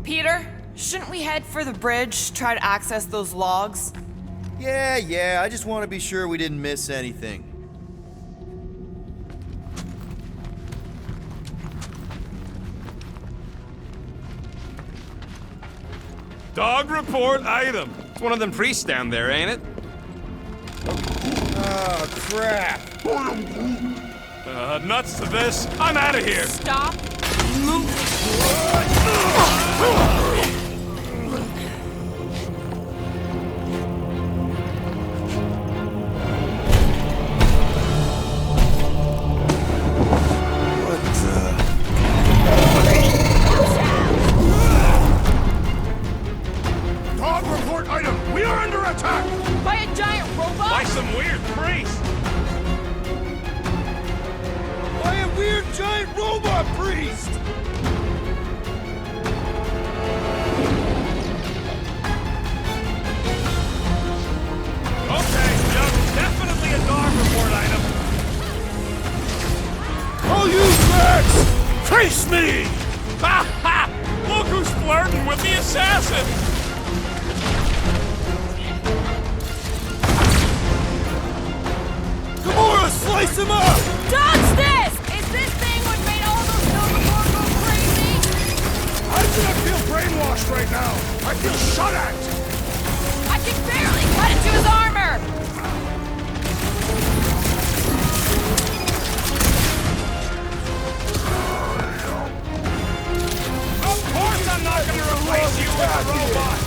Peter, shouldn't we head for the bridge, try to access those logs? Yeah, I just want to be sure we didn't miss anything. Dog report item. It's one of them priests down there, ain't it? Oh, crap. Nuts to this. I'm out of here. Stop. Dog report item! We are under attack! By a giant robot? By some weird priest. By a weird giant robot priest! Okay, yep, definitely a dog report item. I'll use Max! Face me! Ha ha! Look who's flirting with the assassin! Gamora, slice him up! Dodge this! Is this thing what made all those Nova Corps go crazy? I do not feel brainwashed right now! I feel shot at! I can barely cut into his armor! Of course I'm not gonna replace you with a robot!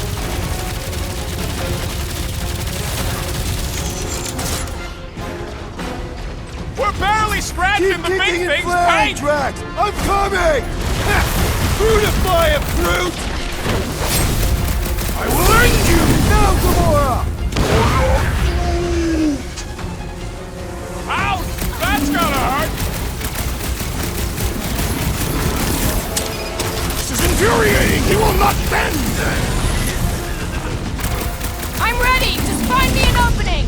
We're barely scratching the big thing's paint! Drax! I'm coming! Fruitify it, Fruit! I will end you! Now, Gamora! Ouch! That's gonna hurt! This is infuriating! He will not bend! I'm ready! Just find me an opening!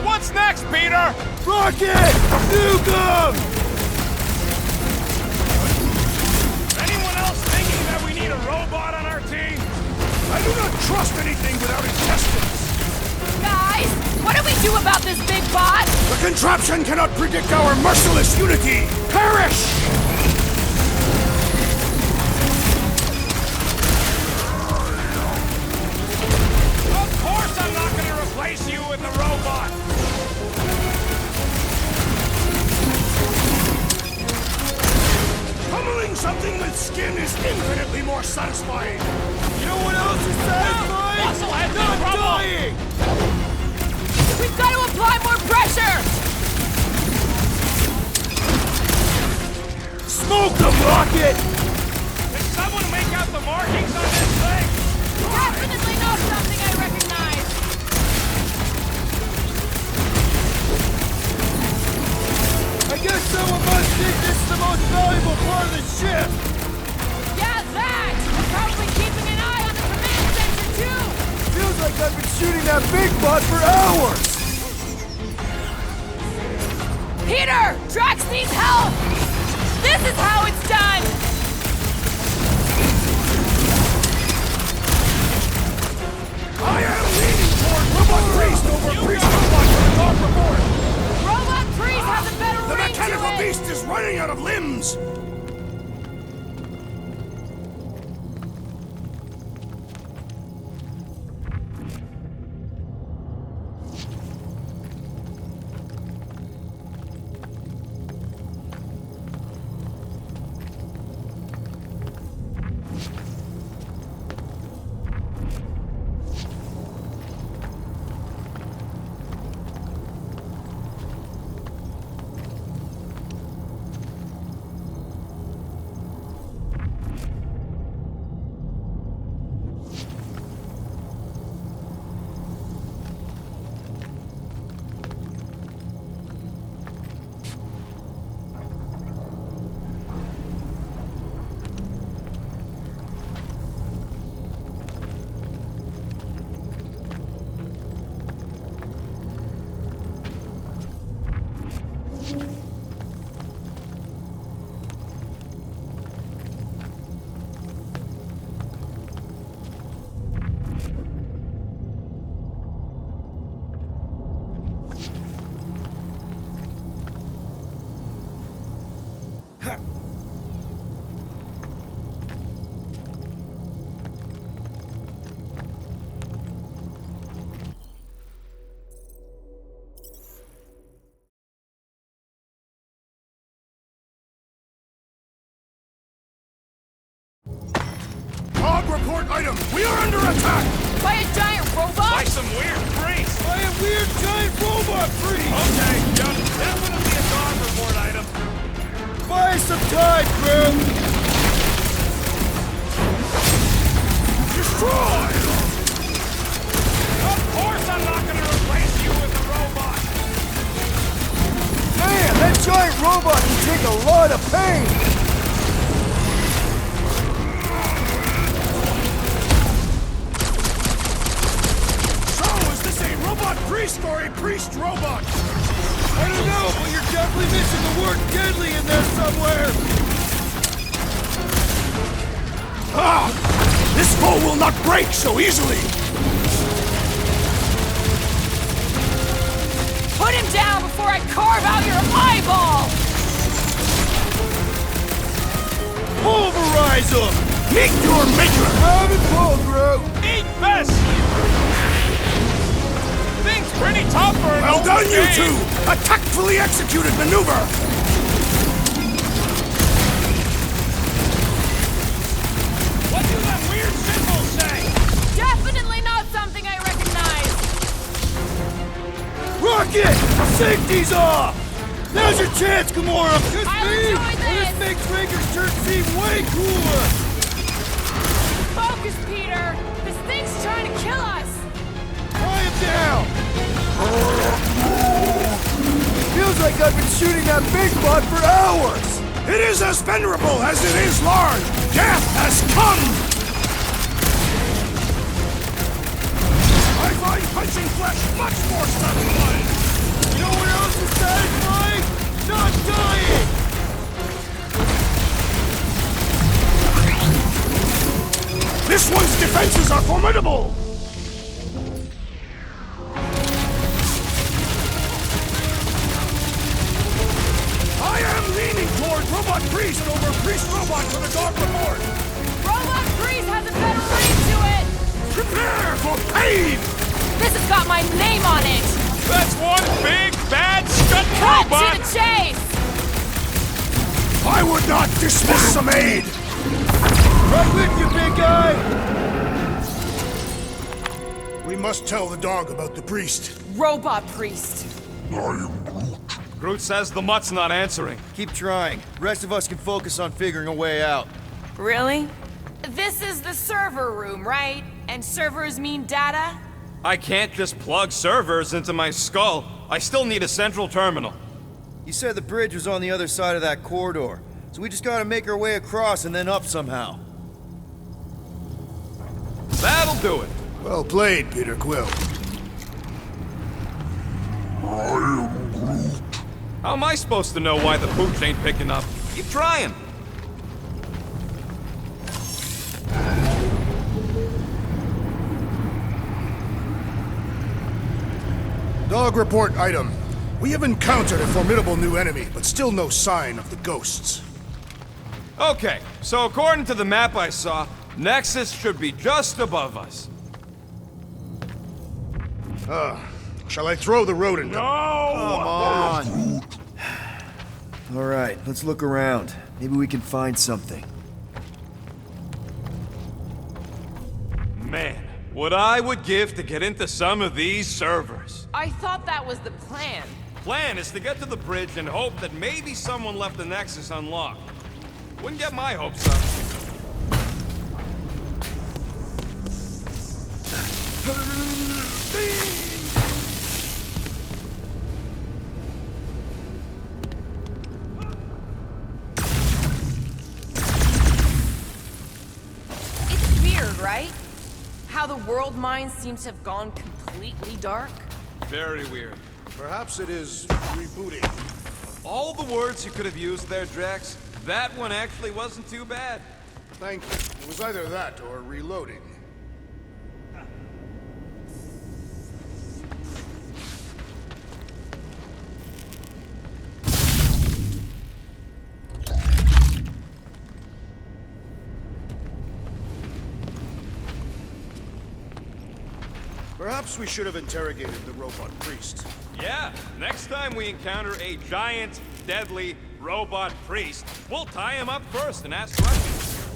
What's next, Peter? Rocket! Nuke him! Anyone else thinking that we need a robot on our team? I do not trust anything without intestines! Guys, what do we do about this big bot? The contraption cannot predict our merciless unity! Perish! Of course I'm not gonna replace you with a robot! Pummeling something with skin is infinitely more satisfying! You know what else is satisfying? Musclehead's in Not trouble! dying! We've got to apply more pressure! Smoke the rocket! Did someone make out the markings on this thing? Definitely not something I recognize! I guess someone must think this is the most valuable part of the ship! Yeah, that! We're probably keeping an eye on the command center, too! Feels like I've been shooting that big bot for hours! Peter! Drax needs help! This is how it's done! I am leaning toward Robot Priest over Priest Robot for the dog report! Robot Priest has a better The ring mechanical to it! beast is running out of limbs! Dog report item! We are under attack! By a giant robot? By some weird priest! By a weird giant robot priest! Okay, yep, definitely a dog report item. Buy some time, crew! Destroy! Of course I'm not gonna replace you with a robot! Man, that giant robot can take a lot of pain! Robot priest or a priest robot? I don't know, but you're definitely missing the word deadly in there somewhere! Ah! This foe will not break so easily! Put him down before I carve out your eyeball! Pulverize him! Meet your maker! Have it pulled, crew! Eat best! Thing's pretty tough for an Well old done, you game. two! A tactfully executed maneuver! What do them weird symbols say? Definitely not something I recognize! Rocket! Safety's off! Now's your chance, Gamora! Just I'll me! enjoy And this. this makes Raker's turn seem way cooler! Focus, Peter! This thing's trying to kill us! Tie him down! Feels like I've been shooting that big bot for hours! It is as venerable as it is large! Death has come! I find punching flesh much more satisfying! You know what else is satisfying? Not dying! This one's defenses are formidable! I am leaning toward Robot Priest over Priest Robot for the dog report! Robot Priest has a better ring to it! Prepare for pain! This has got my name on it! That's one big, bad, scut Cut robot! to the chase! I would not dismiss some aid! Right with you, big guy! We must tell the dog about the priest. Robot Priest. Groot says the mutt's not answering. Keep trying. The rest of us can focus on figuring a way out. Really? This is the server room, right? And servers mean data? I can't just plug servers into my skull. I still need a central terminal. You said the bridge was on the other side of that corridor, so we just gotta make our way across and then up somehow. That'll do it. Well played, Peter Quill. How am I supposed to know why the pooch ain't picking up? Keep trying. Dog report item. We have encountered a formidable new enemy, but still no sign of the ghosts. Okay, so according to the map I saw, Nexus should be just above us. Shall I throw the rodent? No! Come on! Alright, let's look around. Maybe we can find something. Man, what I would give to get into some of these servers. I thought that was the plan. Plan is to get to the bridge and hope that maybe someone left the Nexus unlocked. Wouldn't get my hopes up. It's weird, right? How the world mind seems to have gone completely dark. Very weird. Perhaps it is rebooting. All the words you could have used there, Drax, that one actually wasn't too bad. Thank you. It was either that or reloading. Perhaps we should have interrogated the robot priest. Yeah, next time we encounter a giant, deadly robot priest, we'll tie him up first and ask questions.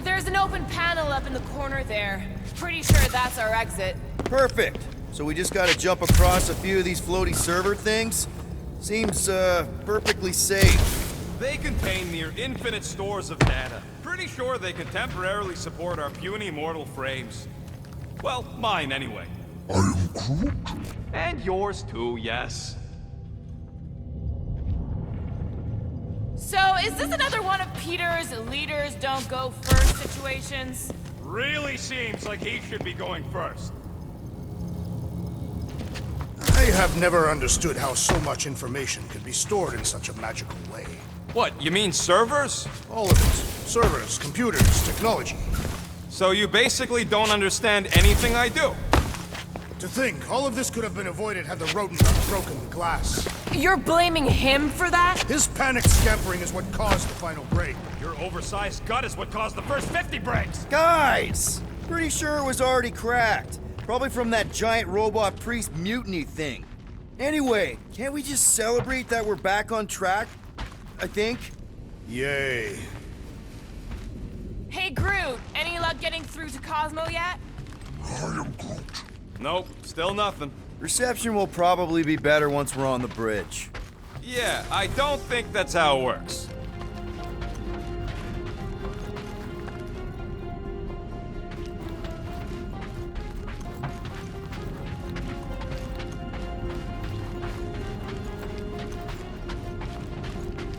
There's an open panel up in the corner there. Pretty sure that's our exit. Perfect. So we just gotta jump across a few of these floaty server things? Seems, perfectly safe. They contain near infinite stores of data. Pretty sure they can temporarily support our puny mortal frames. Well, mine anyway. I am Groot. And yours too, yes. So, is this another one of Peter's leaders don't go first situations? Really seems like he should be going first. I have never understood how so much information can be stored in such a magical way. What, you mean servers? All of it. Servers, computers, technology. So you basically don't understand anything I do? To think, all of this could have been avoided had the rodent not broken the glass. You're blaming him for that? His panicked scampering is what caused the final break. Your oversized gut is what caused the first 50 breaks! Guys! Pretty sure it was already cracked. Probably from that giant robot priest mutiny thing. Anyway, can't we just celebrate that we're back on track? I think. Yay. Hey Groot, any luck getting through to Cosmo yet? I am Groot. Nope, still nothing. Reception will probably be better once we're on the bridge. Yeah, I don't think that's how it works.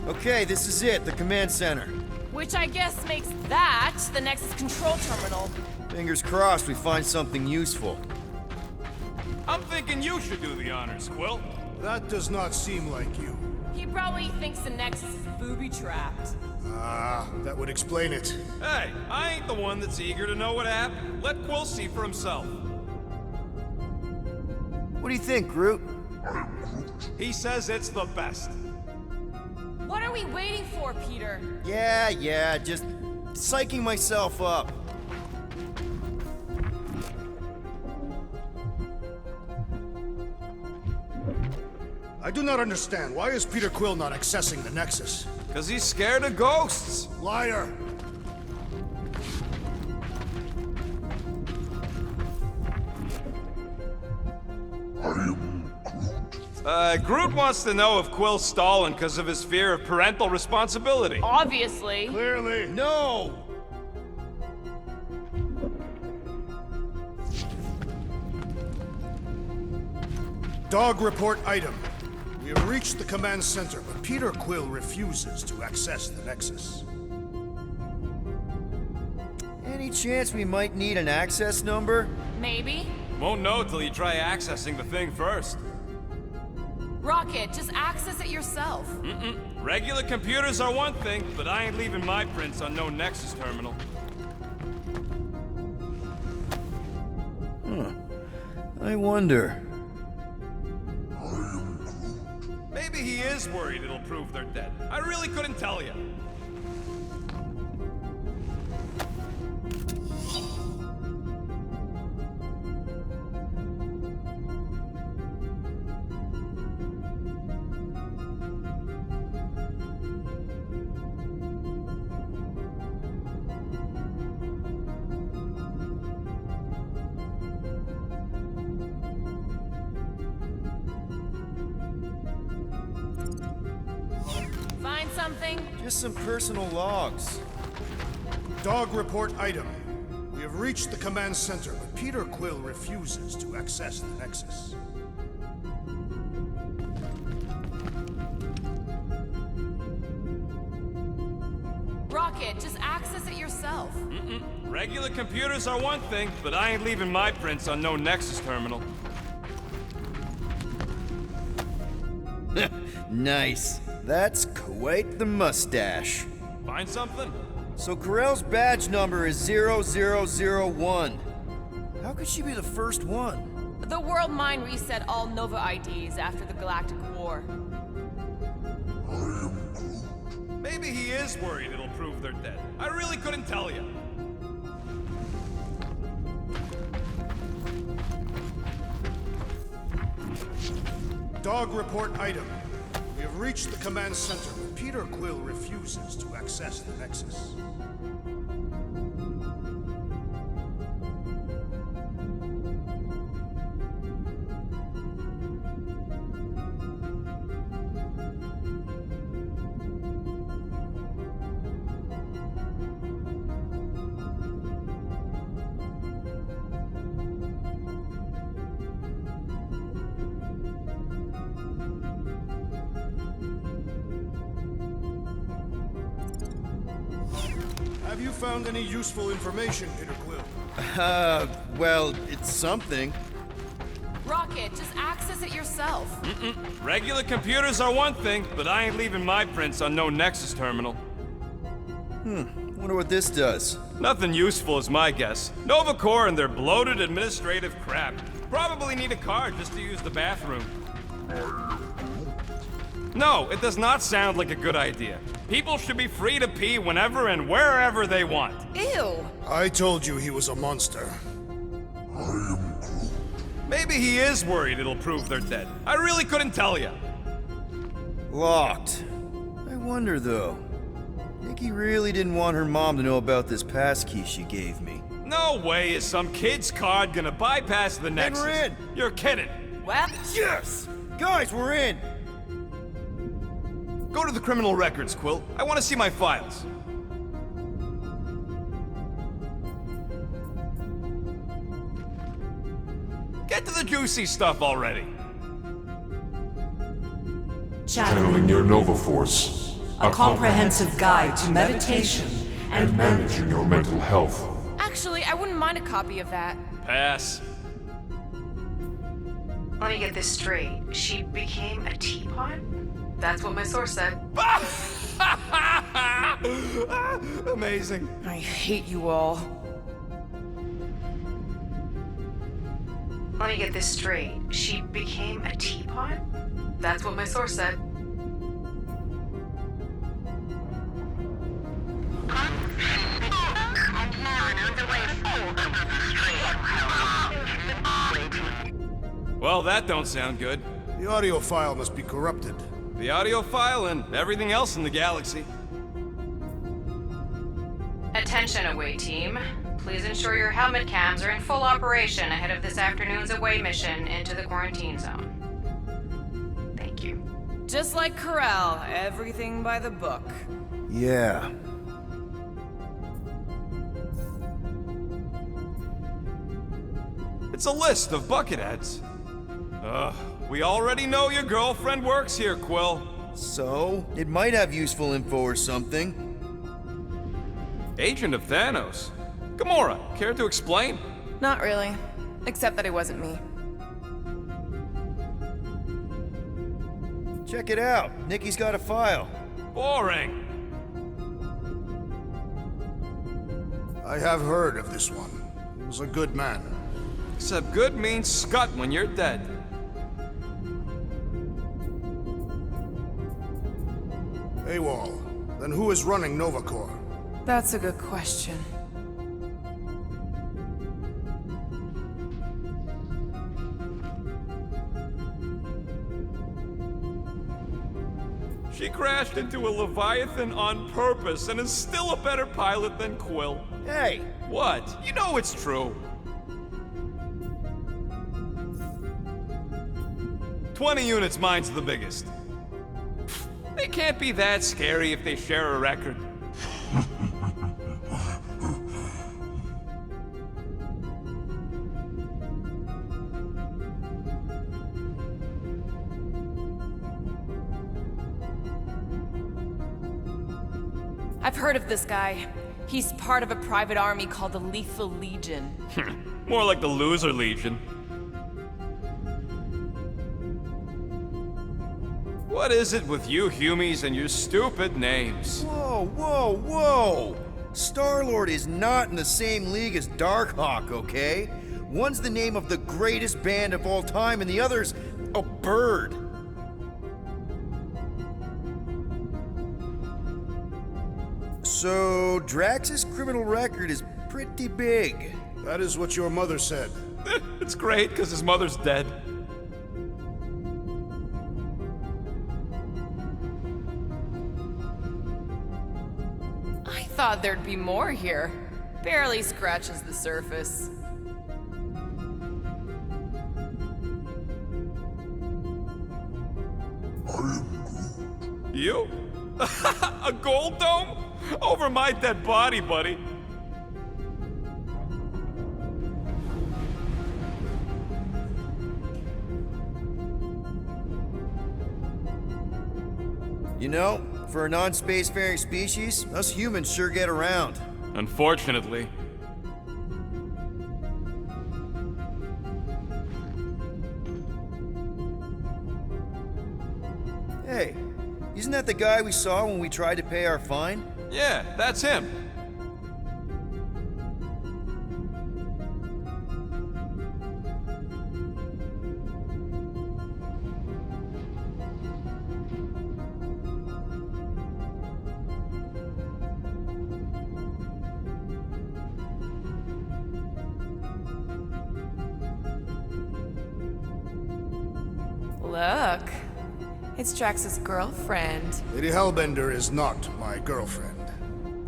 Okay, this is it, the command center. Which I guess makes that the Nexus control terminal. Fingers crossed we find something useful. I'm thinking you should do the honors, Quill. That does not seem like you. He probably thinks the Nexus is booby-trapped. Ah, that would explain it. Hey, I ain't the one that's eager to know what happened. Let Quill see for himself. What do you think, Groot? He says it's the best. What are we waiting for, Peter? Yeah, just psyching myself up. I do not understand. Why is Peter Quill not accessing the Nexus? Cause he's scared of ghosts. Liar! I am Groot. Groot wants to know if Quill's stalling because of his fear of parental responsibility. Obviously. Clearly. No! Dog report item. We have reached the command center, but Peter Quill refuses to access the Nexus. Any chance we might need an access number? Maybe. Won't know till you try accessing the thing first. Rocket, just access it yourself. Regular computers are one thing, but I ain't leaving my prints on no Nexus terminal. I wonder. Maybe he is worried it'll prove they're dead. I really couldn't tell you. Find something? Just some personal logs. Dog report item. We have reached the command center, but Peter Quill refuses to access the Nexus. Rocket, just access it yourself. Regular computers are one thing, but I ain't leaving my prints on no Nexus terminal. Nice. That's quite the mustache. Find something? So Corell's badge number is 0001. How could she be the first one? The World Mind reset all Nova IDs after the Galactic War. Maybe he is worried it'll prove they're dead. I really couldn't tell you. Dog report item. We have reached the command center, but Peter Quill refuses to access the Nexus. Have you found any useful information, Peter Quill? Well, it's something. Rocket, just access it yourself. Regular computers are one thing, but I ain't leaving my prints on no Nexus terminal. Wonder what this does. Nothing useful is my guess. Nova Corps and their bloated administrative crap. Probably need a card just to use the bathroom. No, it does not sound like a good idea. People should be free to pee whenever and wherever they want. Ew. I told you he was a monster. Maybe he is worried it'll prove they're dead. I really couldn't tell you. Locked. I wonder, though. Nikki really didn't want her mom to know about this passkey she gave me. No way is some kid's card gonna bypass the Nexus. we're in. You're kidding. Well, Yes! Guys, we're in! Go to the criminal records, Quill. I want to see my files. Get to the juicy stuff already. Channeling your Nova Force. A comprehensive guide to meditation And managing your mental health. actually, I wouldn't mind a copy of that. Pass. Let me get this straight. She became a teapot? That's what my source said. Amazing. I hate you all. Let me get this straight. She became a teapot? That's what my source said. Well, that don't sound good. The audio file must be corrupted. The audio file and everything else in the galaxy. Attention, away team. Please ensure your helmet cams are in full operation ahead of this afternoon's away mission into the quarantine zone. Thank you. Just like Corral, everything by the book. Yeah. It's a list of bucketheads. We already know your girlfriend works here, Quill. So, it might have useful info or something. Agent of Thanos. Gamora, care to explain? Not really. Except that it wasn't me. Check it out. Nikki's got a file. Boring. I have heard of this one. He was a good man. Except good means scut when you're dead. AWOL. Then who is running Nova Corps? That's a good question. She crashed into a Leviathan on purpose and is still a better pilot than Quill. Hey! What? You know it's true. 20 units, mine's the biggest. They can't be that scary if they share a record. I've heard of this guy. He's part of a private army called the Lethal Legion. More like the Loser Legion. What is it with you Humies and your stupid names? Whoa, whoa, whoa! Star-Lord is not in the same league as Darkhawk, okay? One's the name of the greatest band of all time, and the other's a bird. So, Drax's criminal record is pretty big. That is what your mother said. It's great, because his mother's dead. I thought there'd be more here. Barely scratches the surface. You? A gold dome? Over my dead body, buddy. You know, for a non-spacefaring species, us humans sure get around. Unfortunately. Hey, isn't that the guy we saw when we tried to pay our fine? Yeah, that's him. Look, it's Drax's girlfriend. Lady Hellbender is not my girlfriend.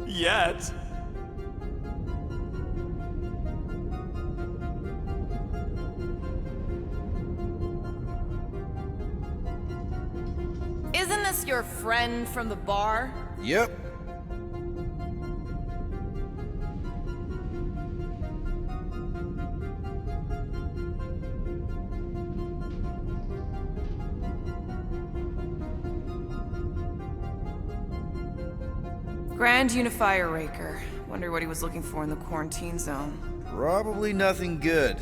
Yet. Isn't this your friend from the bar? Yep. Grand Unifier Raker. Wonder what he was looking for in the quarantine zone. Probably nothing good.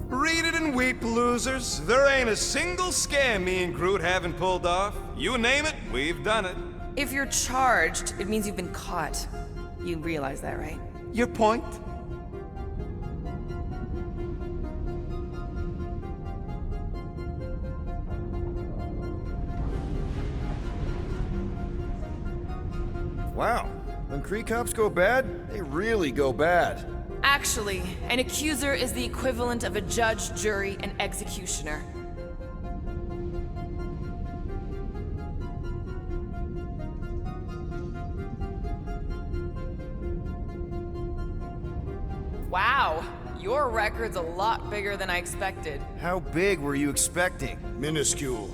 Read it and weep, losers. There ain't a single scam me and Groot haven't pulled off. You name it, we've done it. If you're charged, it means you've been caught. You realize that, right? Your point? Wow. When Kree cops go bad, they really go bad. Actually, an accuser is the equivalent of a judge, jury, and executioner. Wow, your record's a lot bigger than I expected. How big were you expecting? Minuscule.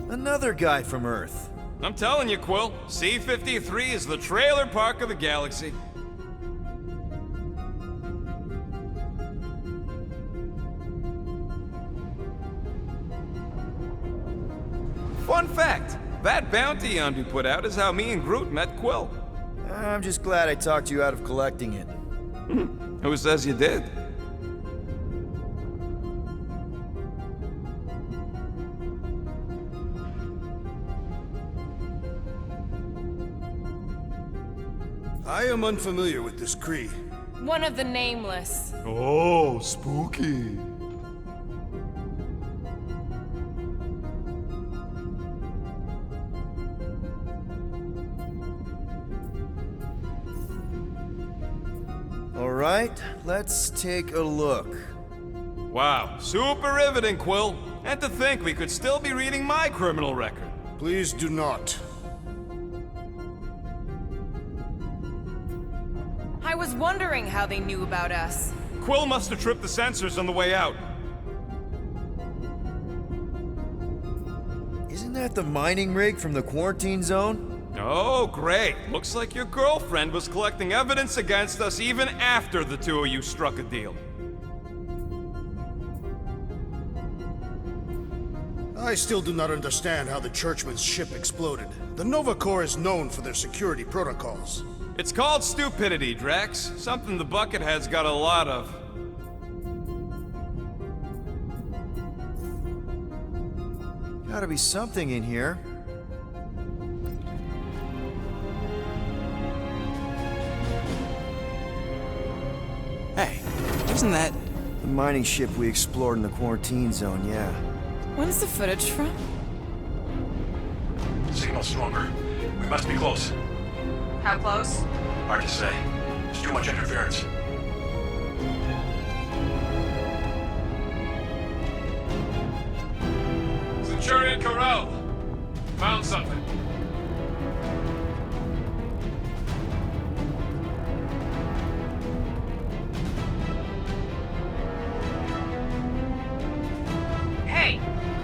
Another guy from Earth. I'm telling you, Quill, C-53 is the trailer park of the galaxy. Fun fact, that bounty Yondu put out is how me and Groot met Quill. I'm just glad I talked you out of collecting it. Who says you did? I am unfamiliar with this Kree. One of the nameless. Oh, spooky. All right, let's take a look. Wow, super riveting, Quill. And to think we could still be reading my criminal record. Please do not. I was wondering how they knew about us. Quill must have tripped the sensors on the way out. Isn't that the mining rig from the quarantine zone? Oh, great. Looks like your girlfriend was collecting evidence against us even after the two of you struck a deal. I still do not understand how the Churchman's ship exploded. The Nova Corps is known for their security protocols. It's called stupidity, Drax. Something the Buckethead's got a lot of. Gotta be something in here. Hey, isn't that... The mining ship we explored in the quarantine zone, yeah. When's the footage from? Signal stronger. We must be close. How close? Hard to say. There's too much interference. Centurion Corral! Found something. Hey,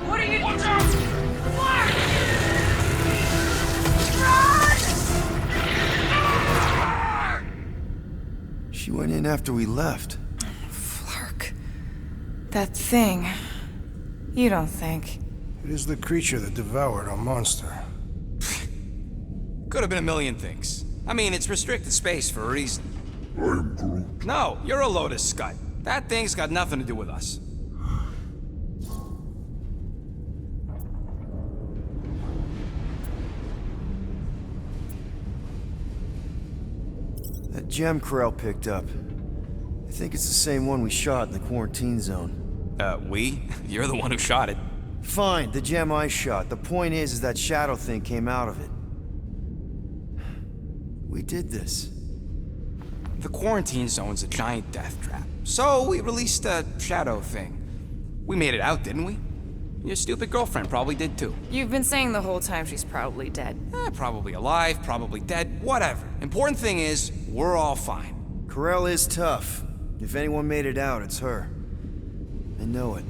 what are you... Watch out! She went in after we left. Flark. That thing. You don't think. It is the creature that devoured our monster. Could have been a million things. I mean, it's restricted space for a reason. I'm Groot. No, you're a Lotus Scud. That thing's got nothing to do with us. That gem Corral picked up. I think it's the same one we shot in the quarantine zone. We? You're the one who shot it. Fine, the gem I shot. The point is that shadow thing came out of it. We did this. The quarantine zone's a giant death trap. So we released a shadow thing. We made it out, didn't we? Your stupid girlfriend probably did too. You've been saying the whole time she's probably dead. Probably alive, probably dead, whatever. Important thing is, we're all fine. Corral is tough. If anyone made it out, it's her. I know it.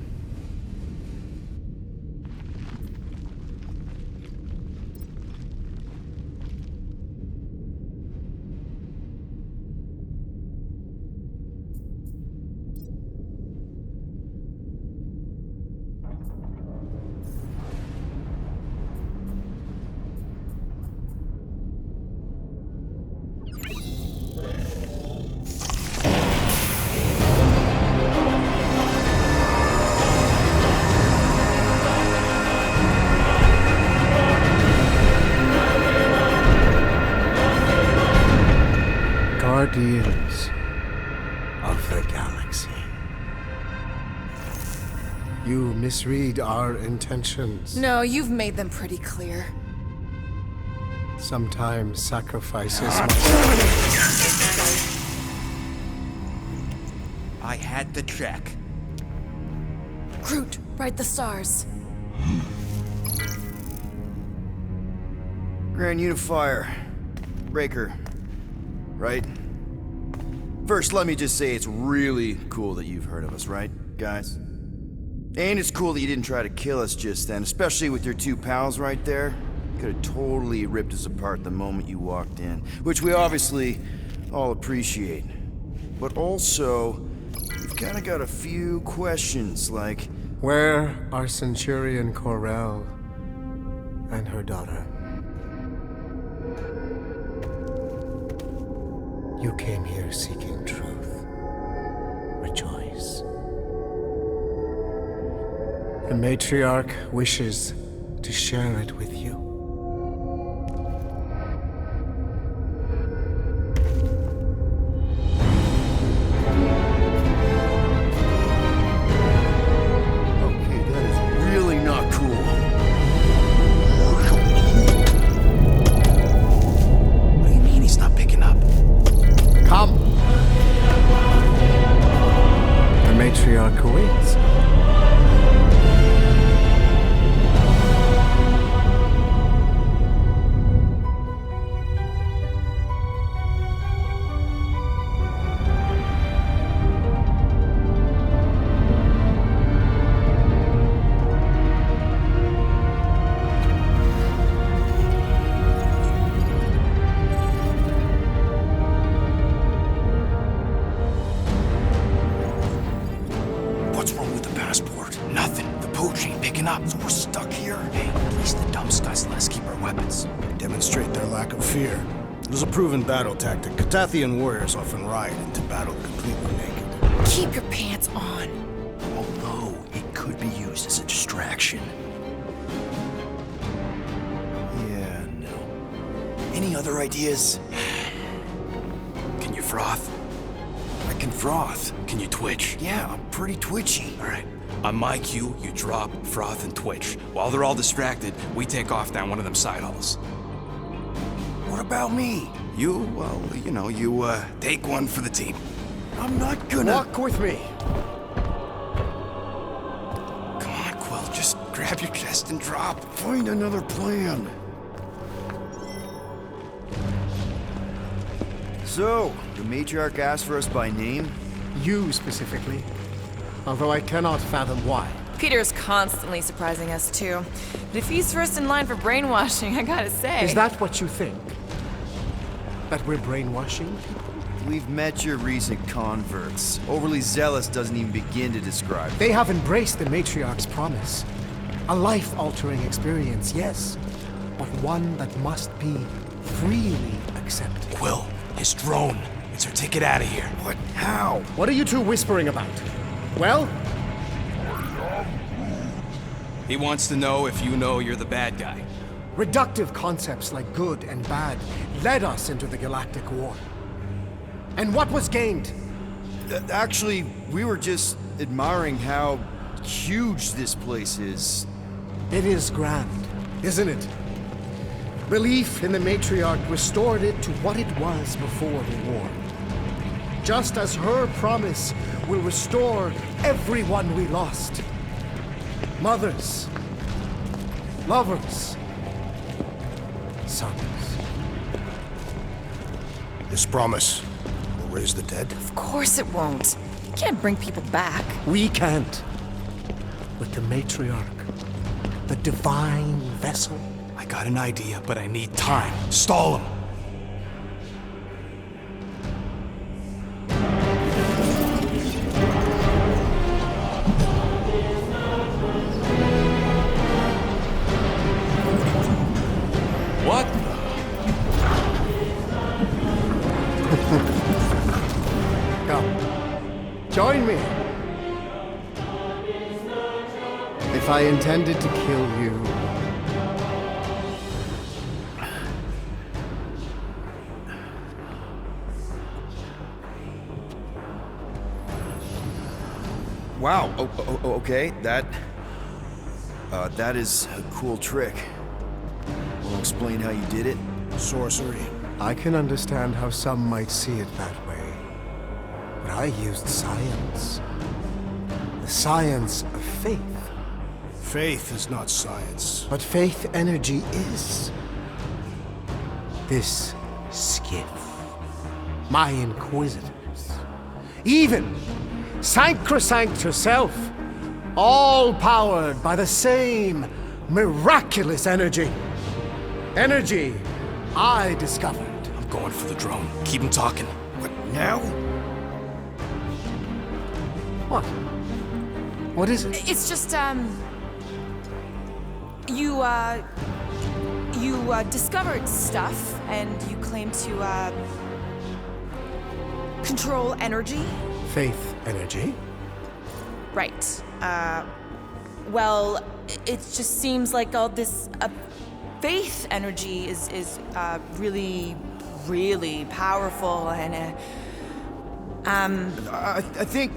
Guardians of the galaxy. You misread our intentions. No, you've made them pretty clear. Sometimes sacrifices I had to check. Groot, write the stars. Grand Unifier Raker. Right? First, let me just say it's really cool that you've heard of us, right, guys? And it's cool that you didn't try to kill us just then, especially with your two pals right there. Could have totally ripped us apart the moment you walked in, which we obviously all appreciate. But also, we've kind of got a few questions, like... Where are Centurion Corral and her daughter? You came here seeking truth. Rejoice. The Matriarch wishes to share it with you. Okay, that is really not cool. What do you mean he's not picking up? Come! The Matriarch awaits. What's wrong with the passport? Nothing. The pooch ain't picking up, so we're stuck here. Hey, at least the dumb scuds let us keep our weapons. Demonstrate their lack of fear. It was a proven battle tactic. Katathian warriors often ride into battle completely naked. Keep your pants on. Although, it could be used as a distraction. Yeah, no. Any other ideas? Can you froth? I can froth. Can you twitch? Yeah, I'm pretty twitchy. All right. On my cue, you drop, froth, and twitch. While they're all distracted, we take off down one of them side halls. What about me? You take one for the team. I'm not gonna... Walk with me. Come on, Quill, just grab your chest and drop. Find another plan. So, the Matriarch asked for us by name? You specifically. Although I cannot fathom why. Peter's constantly surprising us, too. But if he's first in line for brainwashing, I gotta say... Is that what you think? That we're brainwashing people? We've met your recent converts. Overly zealous doesn't even begin to describe. They have embraced the Matriarch's promise. A life-altering experience, yes. But one that must be freely accepted. Quill, his drone. It's our ticket out of here. What? How? What are you two whispering about? Well? He wants to know if you know you're the bad guy. Reductive concepts like good and bad led us into the Galactic War. And what was gained? Actually, we were just admiring how huge this place is. It is grand, isn't it? Belief in the Matriarch restored it to what it was before the war. Just as her promise will restore everyone we lost. Mothers, lovers, sons. This promise will raise the dead. Of course it won't. You can't bring people back. We can't. But the Matriarch, the divine vessel. I got an idea, but I need time. Stall him. What? Come. Join me. If I intended to kill you, Wow, okay, that is a cool trick. Wanna explain how you did it? Sorcery. I can understand how some might see it that way. But I used science. The science of faith. Faith is not science. But faith energy is. This skiff. My inquisitors. Even Sancrosanct herself. All powered by the same miraculous energy. Energy I discovered. I'm going for the drone. Keep him talking. What, now? What? What is it? It's just, you discovered stuff, and you claim to, control energy? Faith energy? Right. Well, it just seems like all this, faith energy is really, really powerful, and, I think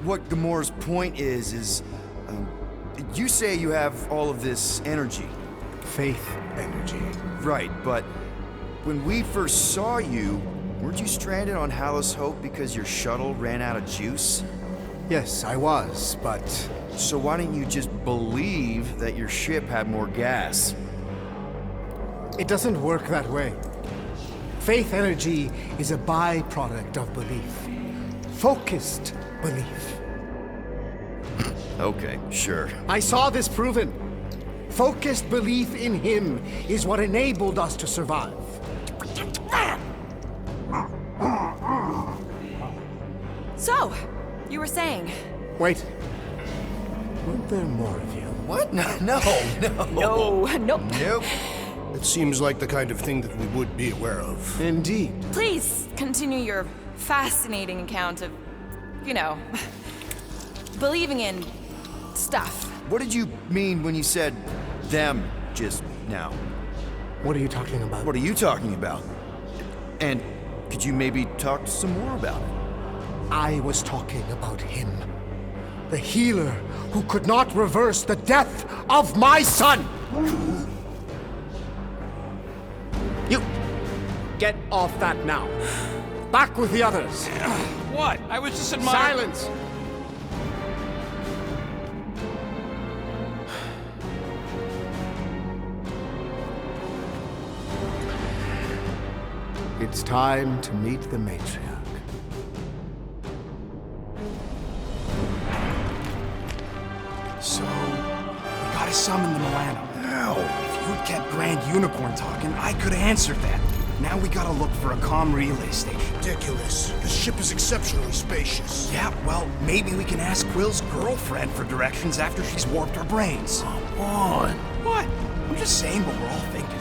what Gamora's point is, you say you have all of this energy. Faith energy. Right, but when we first saw you, weren't you stranded on Hallis Hope because your shuttle ran out of juice? Yes, I was, but... So why didn't you just believe that your ship had more gas? It doesn't work that way. Faith energy is a byproduct of belief. Focused belief. Okay, sure. I saw this proven. Focused belief in him is what enabled us to survive. So, you were saying? Wait. Weren't there more of you? What? No. Nope. Nope. It seems like the kind of thing that we would be aware of. Indeed. Please continue your fascinating account of, believing in stuff. What did you mean when you said them just now? What are you talking about? What are you talking about? And could you maybe talk some more about it? I was talking about him. The healer who could not reverse the death of my son! Get off that now. Back with the others. What? I was just admiring... Silence! It's time to meet the Matriarch. So, we gotta summon the Milano. Now, if you'd kept Grand Unicorn talking, I could've answered that. Now we gotta look for a comm relay station. Ridiculous. The ship is exceptionally spacious. Yeah, well, maybe we can ask Quill's girlfriend for directions after she's warped our brains. Come on. What? I'm just saying what we're all thinking.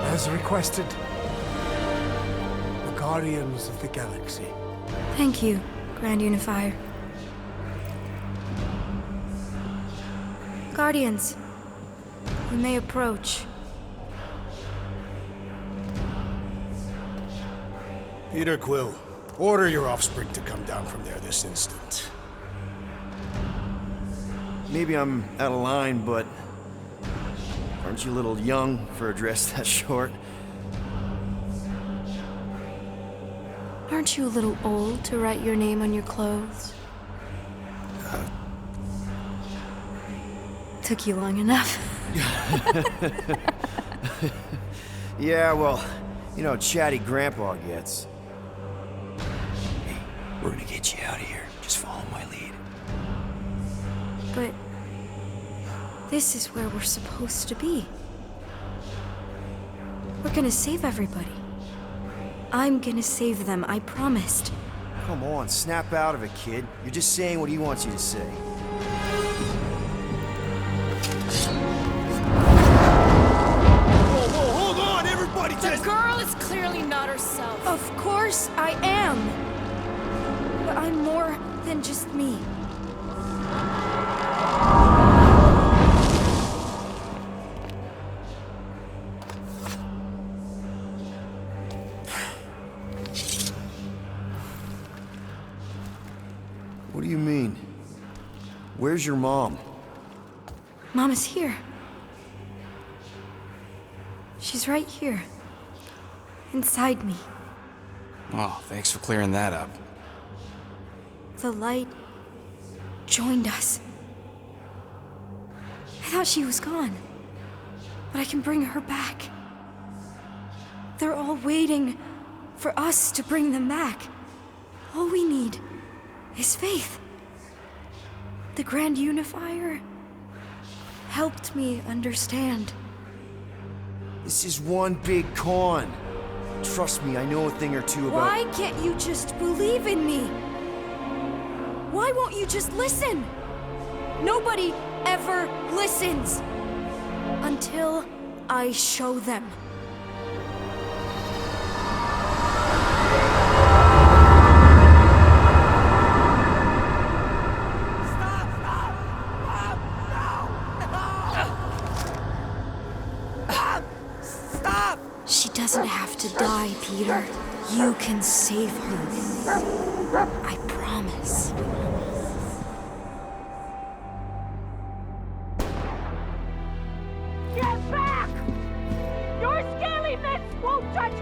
As requested, the Guardians of the Galaxy. Thank you, Grand Unifier. Guardians, you may approach. Peter Quill, order your offspring to come down from there this instant. Maybe I'm out of line, but aren't you a little young for a dress that short? Aren't you a little old to write your name on your clothes? Took you long enough. Yeah, well, you know, chatty grandpa gets. Hey, we're gonna get you out of here. Just follow my lead. But this is where we're supposed to be. We're gonna save everybody. I'm gonna save them, I promised. Come on, snap out of it, kid. You're just saying what he wants you to say. Whoa, hold on, everybody! The girl is clearly not herself. Of course I am. But I'm more than just me. What do you mean? Where's your mom? Mama's here. She's right here. Inside me. Oh, thanks for clearing that up. The light joined us. I thought she was gone. But I can bring her back. They're all waiting for us to bring them back. All we need is faith. The Grand Unifier helped me understand. This is one big con. Trust me, I know a thing or two about... Why can't you just believe in me? Why won't you just listen? Nobody ever listens. Until I show them. She doesn't have to die, Peter. You can save her. I promise. Get back! Your scaly mitts won't touch